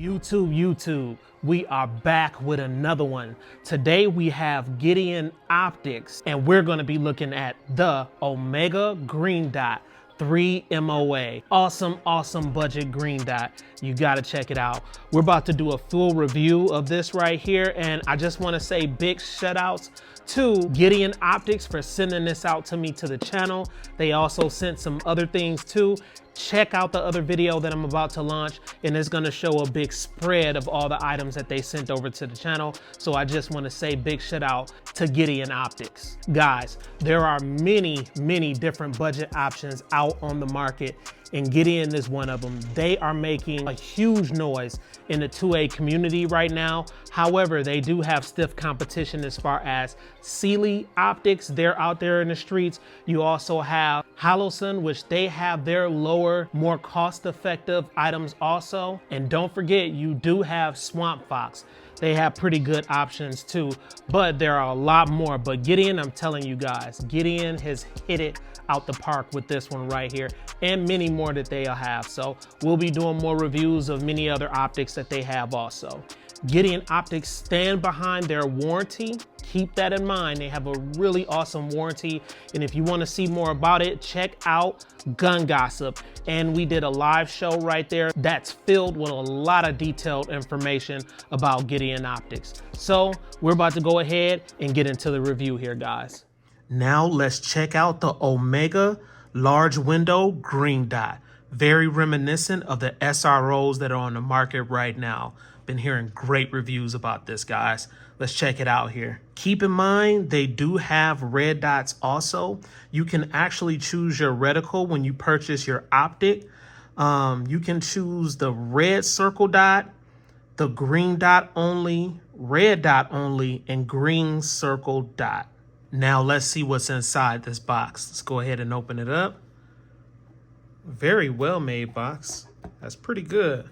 YouTube, we are back with another one. Today we have Gideon Optics, and we're going to be looking at the Omega Green Dot 3 MOA. Awesome budget green dot. You got to check it out. We're about to do a full review of this right here, and I just want to say big shout outs to Gideon Optics for sending this out to me to the channel. They also sent some other things too. Check out the other video that I'm about to launch, and it's gonna show a big spread of all the items that they sent over to the channel. So I just wanna say big shout out to Gideon Optics. Guys, there are many different budget options out on the market, and Gideon is one of them. They are making a huge noise in the 2A community right now. However, they do have stiff competition as far as Sealy Optics. They're out there in the streets. You also have Holosun, which they have their lower, more cost-effective items also. And don't forget, you do have Swamp Fox. They have pretty good options too, but there are a lot more. But Gideon, I'm telling you guys, Gideon has hit it out the park with this one right here, and many more that they'll have. So we'll be doing more reviews of many other optics that they have also. Gideon Optics stand behind their warranty. Keep that in mind. They have a really awesome warranty. And if you want to see more about it, check out Gun Gossip. And we did a live show right there that's filled with a lot of detailed information about Gideon Optics. So we're about to go ahead and get into the review here, guys. Now let's check out the Omega large window green dot. Very reminiscent of the SROs that are on the market right now. Been hearing great reviews about this, guys. Let's check it out here. Keep in mind, they do have red dots also. You can actually choose your reticle when you purchase your optic. You can choose the red circle dot, the green dot only, red dot only, and green circle dot. Now let's see what's inside this box. Let's go ahead and open it up. Very well made box. That's pretty good.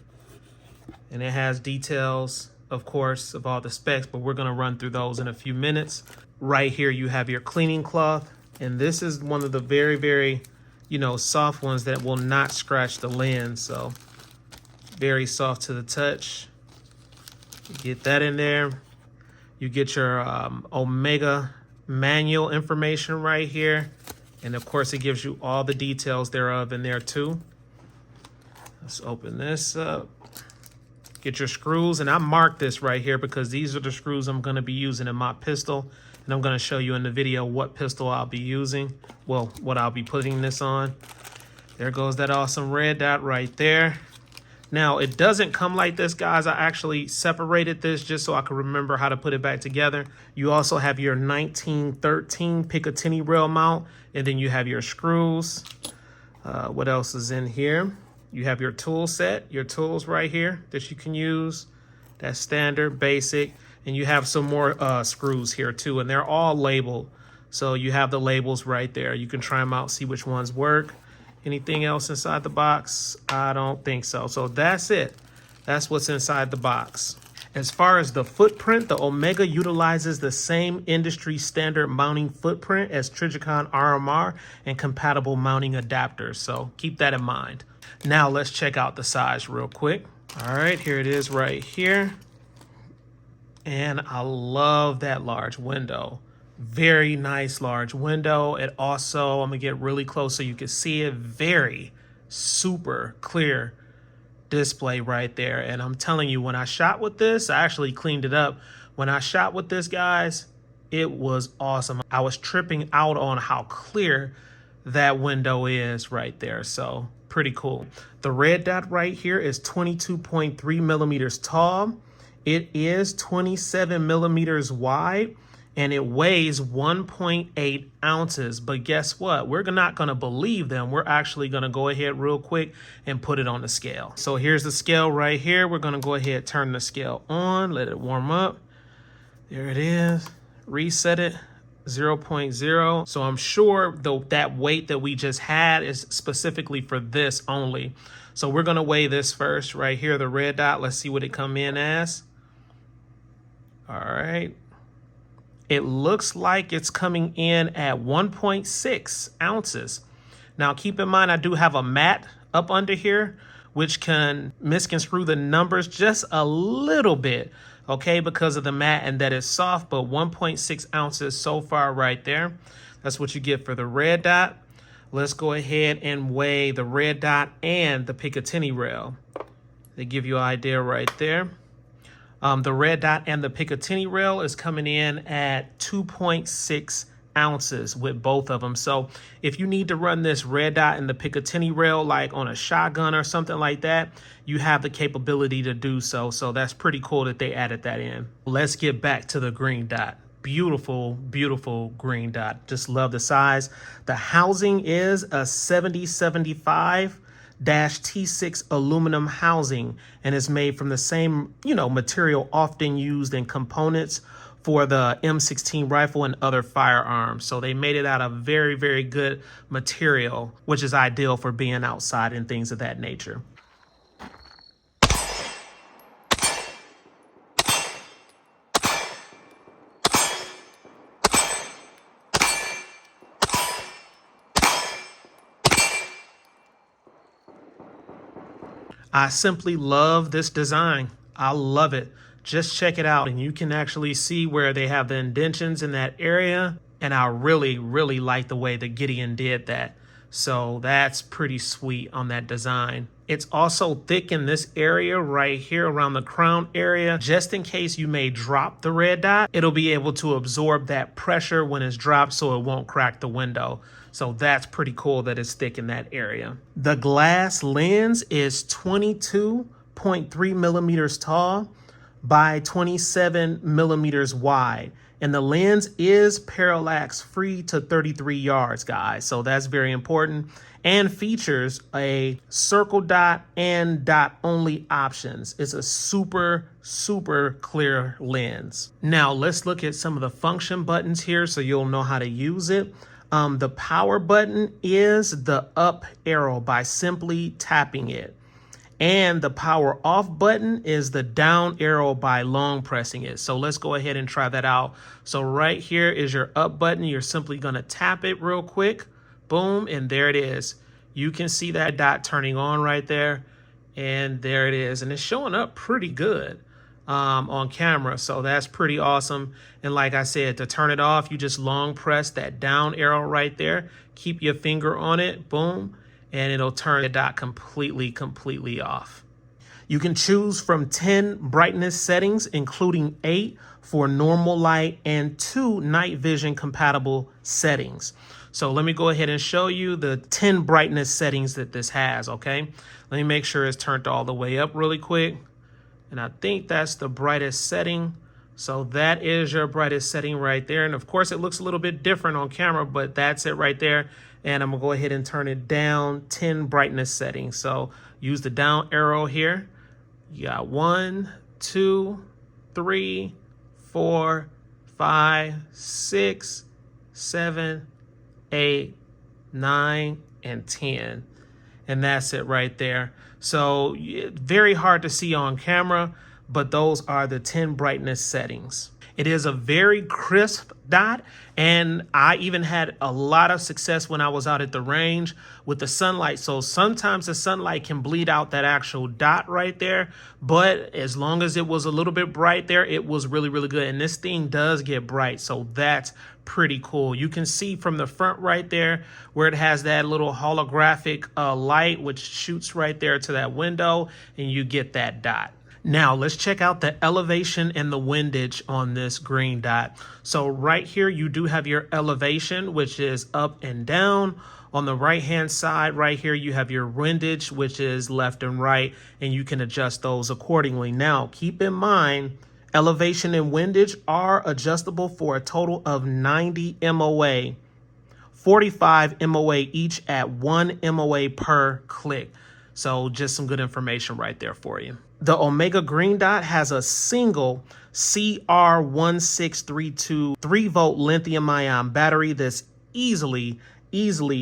And it has details, of course, of all the specs, but we're gonna run through those in a few minutes. Right here, you have your cleaning cloth, and this is one of the very, soft ones that will not scratch the lens. So very soft to the touch. You get that in there. You get your Omega manual information right here. And of course, it gives you all the details thereof in there too. Let's open this up. Get your screws, and I marked this right here because these are the screws I'm going to be using in my pistol, and I'm going to show you in the video what pistol I'll be using, well, what I'll be putting this on. There goes that awesome red dot right there. Now, it doesn't come like this, guys. I actually separated this just so I could remember how to put it back together. You also have your 1913 Picatinny rail mount, and then you have your screws. What else is in here? You have your tool set, your tools right here that you can use. That's standard, basic. And you have some more screws here too, and they're all labeled. So you have the labels right there. You can try them out, see which ones work. Anything else inside the box? I don't think so. So that's it. That's what's inside the box. As far as the footprint, the Omega utilizes the same industry standard mounting footprint as Trijicon RMR and compatible mounting adapters. So keep that in mind. Now let's check out the size real quick. All right, here it is right here. And I love that large window. Very nice large window. It also, I'm gonna get really close so you can see it, very super clear display right there. And I'm telling you, when I shot with this, I actually cleaned it up. When I shot with this, guys, it was awesome. I was tripping out on how clear that window is right there. So pretty cool. The red dot right here is 22.3 millimeters tall. It is 27 millimeters wide, and it weighs 1.8 ounces. But guess what? We're not gonna believe them. We're actually gonna go ahead real quick and put it on the scale. So here's the scale right here. We're gonna go ahead, turn the scale on, let it warm up. There it is, reset it. 0.0. So I'm sure though that weight that we just had is specifically for this only. So we're going to weigh this first right here, the red dot. Let's see what it come in as. All right. It looks like it's coming in at 1.6 ounces. Now keep in mind, I do have a mat up under here, which can misconstrue the numbers just a little bit, okay, because of the matte and that it's soft, but 1.6 ounces so far right there. That's what you get for the red dot. Let's go ahead and weigh the red dot and the Picatinny rail. They give you an idea right there. The red dot and the Picatinny rail is coming in at 2.6 ounces with both of them. So if you need to run this red dot and the Picatinny rail like on a shotgun or something like that, you have the capability to do so. So that's pretty cool that they added that in. Let's get back to the green dot. Beautiful, beautiful green dot. Just love the size. The housing is a 7075 T6 aluminum housing and is made from the same, material often used in components for the M16 rifle and other firearms. So they made it out of very, very good material, which is ideal for being outside and things of that nature. I simply love this design. I love it. Just check it out and you can actually see where they have the indentions in that area. And I really, really like the way that Gideon did that. So that's pretty sweet on that design. It's also thick in this area right here around the crown area. Just in case you may drop the red dot, it'll be able to absorb that pressure when it's dropped so it won't crack the window. So that's pretty cool that it's thick in that area. The glass lens is 22.3 millimeters tall by 27 millimeters wide. And the lens is parallax free to 33 yards, guys. So that's very important. And features a circle dot and dot only options. It's a super, super clear lens. Now let's look at some of the function buttons here so you'll know how to use it. The power button is the up arrow by simply tapping it. And the power off button is the down arrow by long pressing it. So let's go ahead and try that out. So right here is your up button. You're simply going to tap it real quick. Boom. And there it is. You can see that dot turning on right there. And there it is. And it's showing up pretty good on camera. So that's pretty awesome. And like I said, to turn it off, you just long press that down arrow right there. Keep your finger on it. Boom. And it'll turn the dot completely off. You can choose from 10 brightness settings, including 8 for normal light and 2 night vision compatible settings. So let me go ahead and show you the 10 brightness settings that this has, okay? Let me make sure it's turned all the way up really quick. And I think that's the brightest setting. So that is your brightest setting right there. And of course it looks a little bit different on camera, but that's it right there. And I'm gonna go ahead and turn it down 10 brightness settings. So use the down arrow here. You got 1, 2, 3, 4, 5, 6, 7, 8, 9, and 10. And that's it right there. So very hard to see on camera, but those are the 10 brightness settings. It is a very crisp dot, and I even had a lot of success when I was out at the range with the sunlight. So sometimes the sunlight can bleed out that actual dot right there, but as long as it was a little bit bright there, it was really, really good. And this thing does get bright, so that's pretty cool. You can see from the front right there where it has that little holographic light, which shoots right there to that window, and you get that dot. Now let's check out the elevation and the windage on this green dot. So right here, you do have your elevation, which is up and down. On the right hand side right here, you have your windage, which is left and right, and you can adjust those accordingly. Now keep in mind, elevation and windage are adjustable for a total of 90 MOA, 45 MOA each at 1 MOA per click. So just some good information right there for you. The Omega Green Dot has a single CR1632 3-volt lithium-ion battery that's easily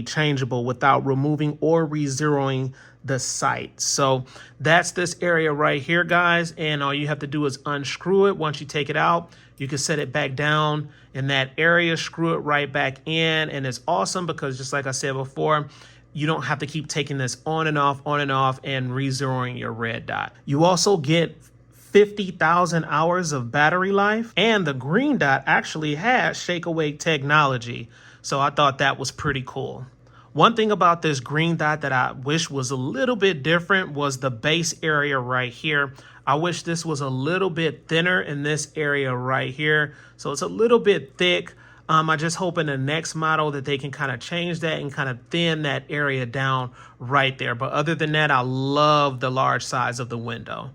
changeable without removing or re-zeroing the sight. So that's this area right here, guys. And all you have to do is unscrew it. Once you take it out, you can set it back down in that area, screw it right back in. And it's awesome because just like I said before, you don't have to keep taking this on and off and re-zeroing your red dot. You also get 50,000 hours of battery life, and the green dot actually has shake awake technology. So I thought that was pretty cool. One thing about this green dot that I wish was a little bit different was the base area right here. I wish this was a little bit thinner in this area right here. So it's a little bit thick. I just hope in the next model that they can kind of change that and kind of thin that area down right there. But other than that, I love the large size of the window.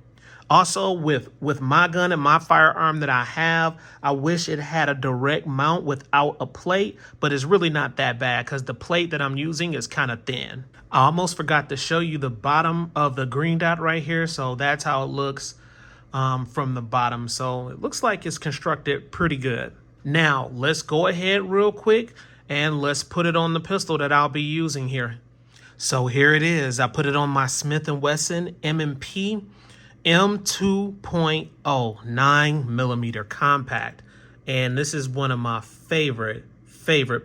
Also, with my gun and my firearm that I have, I wish it had a direct mount without a plate, but it's really not that bad because the plate that I'm using is kind of thin. I almost forgot to show you the bottom of the green dot right here. So that's how it looks from the bottom. So it looks like it's constructed pretty good. Now, let's go ahead real quick and let's put it on the pistol that I'll be using here. So here it is. I put it on my Smith & Wesson M&P M2.0 9mm compact, and this is one of my favorite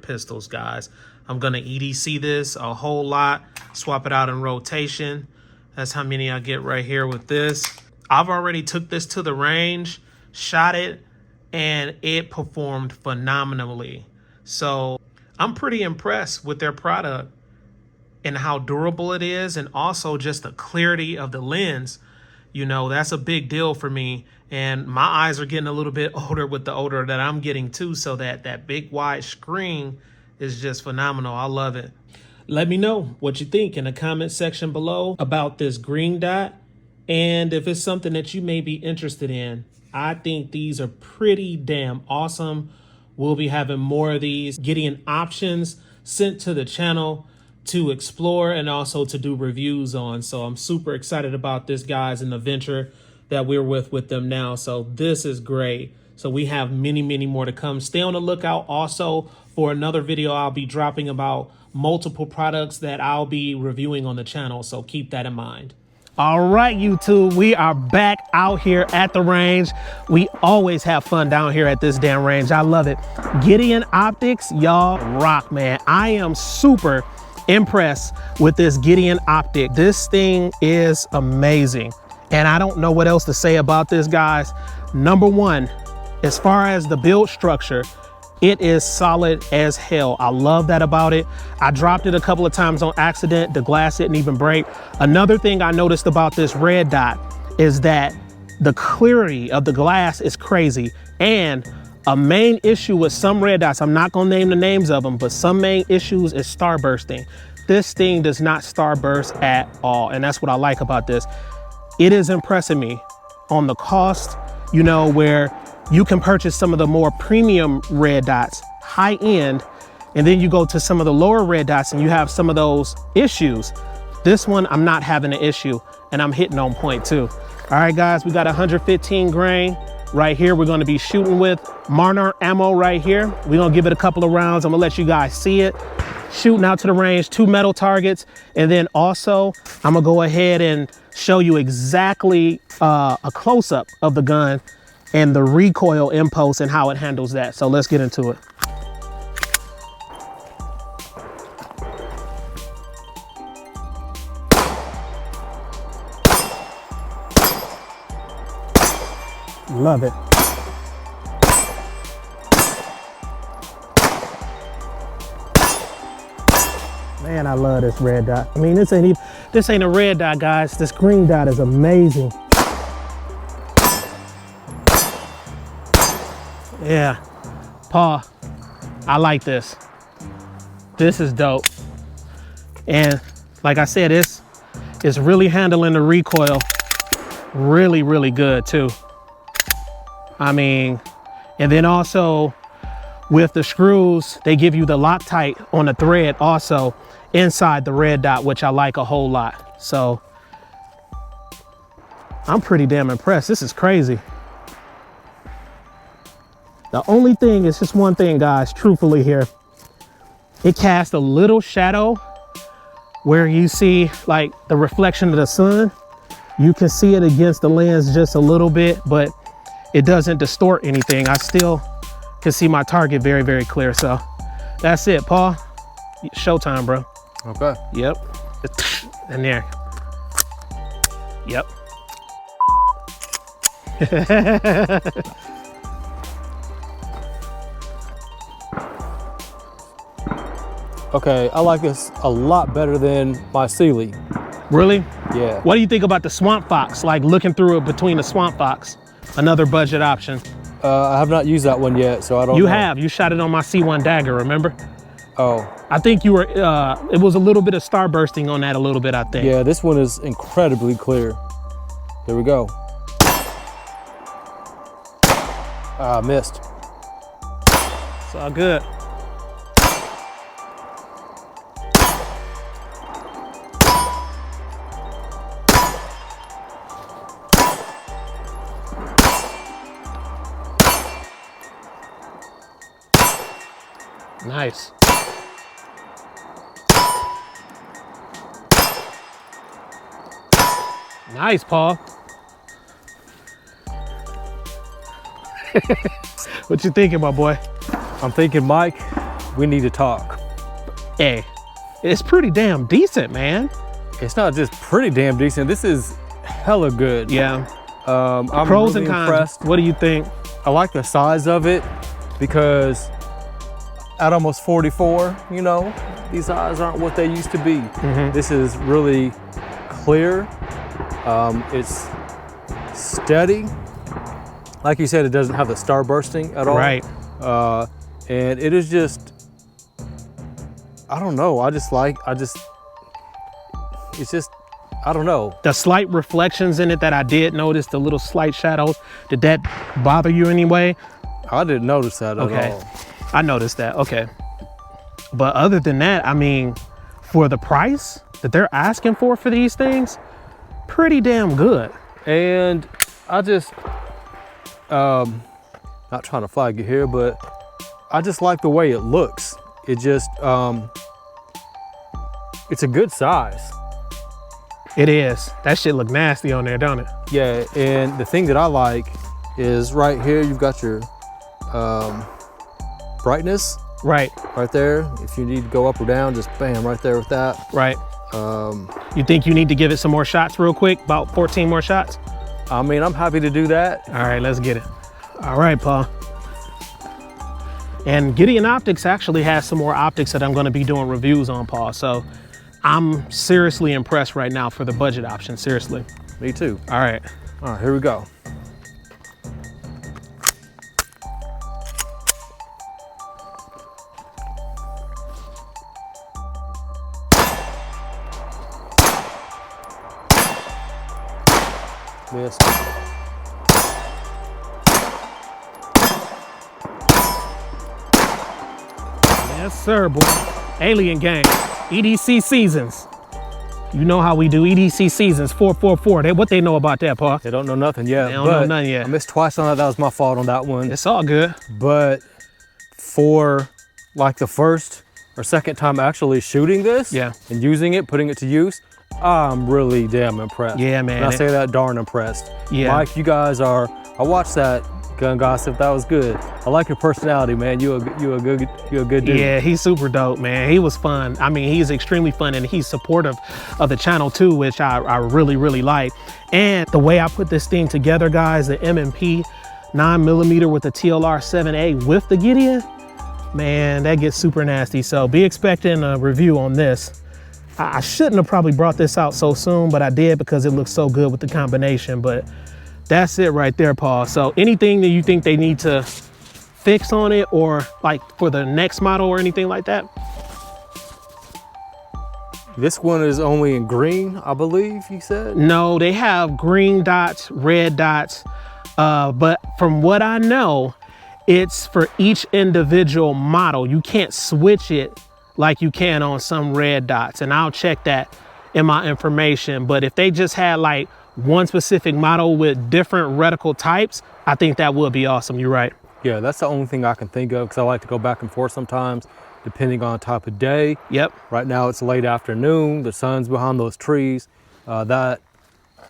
pistols, guys. I'm gonna EDC this a whole lot, swap it out in rotation. That's how many I get right here with this. I've already took this to the range, shot it, and it performed phenomenally. So I'm pretty impressed with their product and how durable it is, and also just the clarity of the lens. You know, that's a big deal for me. And my eyes are getting a little bit older with the older that I'm getting too. So that big wide screen is just phenomenal. I love it. Let me know what you think in the comment section below about this green dot. And if it's something that you may be interested in. I think these are pretty damn awesome. We'll be having more of these Gideon options sent to the channel to explore and also to do reviews on. So I'm super excited about this, guys, and the venture that we're with them now. So this is great. So we have many more to come. Stay on the lookout also for another video I'll be dropping about multiple products that I'll be reviewing on the channel. So keep that in mind. All right, YouTube, we are back out here at the range. We always have fun down here at this damn range. I love it. Gideon Optics, y'all rock, man. I am super impressed with this Gideon Optic. This thing is amazing, and I don't know what else to say about this, guys. Number one, as far as the build structure, it is solid as hell. I love that about it. I dropped it a couple of times on accident. The glass didn't even break. Another thing I noticed about this red dot is that the clarity of the glass is crazy. And a main issue with some red dots, I'm not gonna name the names of them, but some main issues is starbursting. This thing does not starburst at all. And that's what I like about this. It is impressing me on the cost, you know, where you can purchase some of the more premium red dots, high end, and then you go to some of the lower red dots and you have some of those issues. This one, I'm not having an issue, and I'm hitting on point too. All right, guys, we got 115 grain. Right here, we're gonna be shooting with Marner ammo right here. We're gonna give it a couple of rounds. I'm gonna let you guys see it. Shooting out to the range, 2 metal targets. And then also, I'm gonna go ahead and show you exactly a close-up of the gun and the recoil impulse and how it handles that. So let's get into it. Love it. Man, I love this red dot. I mean, this ain't a red dot, guys. This green dot is amazing. Yeah, Paul, I like this. This is dope. And like I said, it's really handling the recoil really good too. I mean, and then also with the screws, they give you the Loctite on the thread also inside the red dot, which I like a whole lot. So I'm pretty damn impressed. This is crazy. The only thing is just one thing, guys, truthfully here. It casts a little shadow where you see like the reflection of the sun. You can see it against the lens just a little bit, but it doesn't distort anything. I still can see my target very clear. So that's it, Paul. Showtime, bro. Okay. Yep. In there. Yep. Okay, I like this a lot better than my Sealy. Really? Yeah. What do you think about the Swamp Fox? Like looking through it between the Swamp Fox, another budget option. I have not used that one yet, so I don't know. You have. You shot it on my C1 Dagger, remember? Oh. I think you were, it was a little bit of starbursting on that a little bit, I think. Yeah, this one is incredibly clear. Here we go. Ah, missed. It's all good. Nice. Nice, Paul. What you thinking, my boy? I'm thinking, Mike, we need to talk. Hey, it's pretty damn decent, man. It's not just pretty damn decent. This is hella good. Yeah. I'm Pros really and cons. impressed. What do you think? I like the size of it because at almost 44, you know, these eyes aren't what they used to be. This is really clear. It's steady. Like you said, it doesn't have the star bursting at all. Right. And it is just, I don't know. It's just, I don't know. The slight reflections in it that I did notice, the little slight shadows, did that bother you anyway? I didn't notice that at all. I noticed that, okay. But other than that, I mean, for the price that they're asking for these things, pretty damn good. And I just, not trying to flag you here, but I just like the way it looks. It just, it's a good size. It is. That shit look nasty on there, don't it? Yeah, and the thing that I like is right here, you've got your brightness. Right. Right there. If you need to go up or down, just bam, right there with that. Right. You think you need to give it some more shots real quick? About 14 more shots? I mean, I'm happy to do that. All right, let's get it. All right, Paul. And Gideon Optics actually has some more optics that I'm gonna be doing reviews on, Paul. So I'm seriously impressed right now for the budget option, seriously. Me too. All right. All right, here we go. Missed. Yes, sir, boy. Alien Gang, EDC Seasons. You know how we do EDC Seasons, 444. What they know about that, Paul? They don't know nothing yet. They don't know nothing yet. I missed twice on that. That was my fault on that one. It's all good. But for like the first or second time actually shooting this and using it, putting it to use, I'm really damn impressed. Yeah, man. And I say that darn impressed. Yeah. Mike, you guys are, I watched that Gun Gossip, that was good. I like your personality, man. You a good dude. Yeah, he's super dope, man. He was fun. I mean, he's extremely fun and he's supportive of the channel too, which I really, really like. And the way I put this thing together, guys, the M&P 9mm with the TLR 7A with the Gideon, man, that gets super nasty. So be expecting a review on this. I shouldn't have probably brought this out so soon, but I did because it looks so good with the combination. But that's it right there, Paul. So anything that you think they need to fix on it or like for the next model or anything like that? This one is only in green, I believe you said? No, they have green dots, red dots. But from what I know, it's for each individual model. You can't switch it like you can on some red dots. And I'll check that in my information. But if they just had like one specific model with different reticle types, I think that would be awesome. You're right. Yeah, that's the only thing I can think of because I like to go back and forth sometimes depending on type of day. Yep. Right now it's late afternoon, the sun's behind those trees. That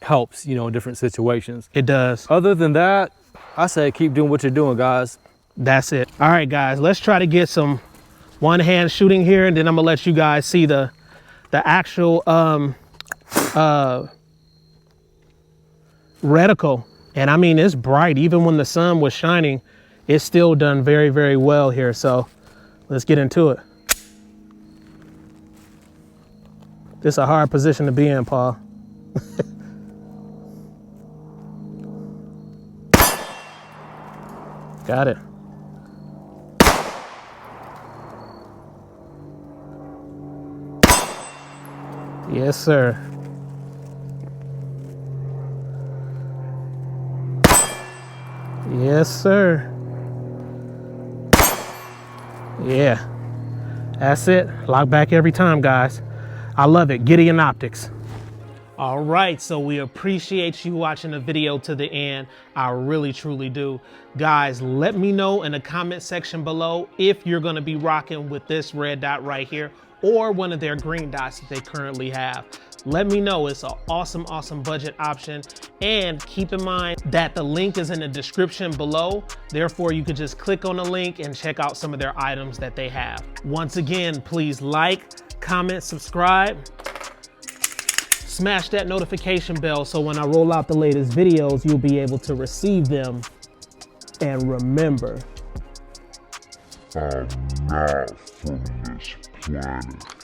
helps, you know, in different situations. It does. Other than that, I say keep doing what you're doing, guys. That's it. All right, guys, let's try to get some one-hand shooting here, and then I'm gonna let you guys see the the actual reticle. And I mean, it's bright. Even when the sun was shining, it's still done very, very well here. So let's get into it. This is a hard position to be in, Paul. Got it. Yes, sir. Yes, sir. Yeah. That's it. Lock back every time, guys. I love it. Gideon Optics. All right, so we appreciate you watching the video to the end. I really, truly do. Guys, let me know in the comment section below if you're gonna be rocking with this red dot right here or one of their green dots that they currently have. Let me know. It's an awesome, awesome budget option. And keep in mind that the link is in the description below. Therefore, you could just click on the link and check out some of their items that they have. Once again, please like, comment, subscribe. Smash that notification bell so when I roll out the latest videos, you'll be able to receive them. And remember, I'm not from this planet.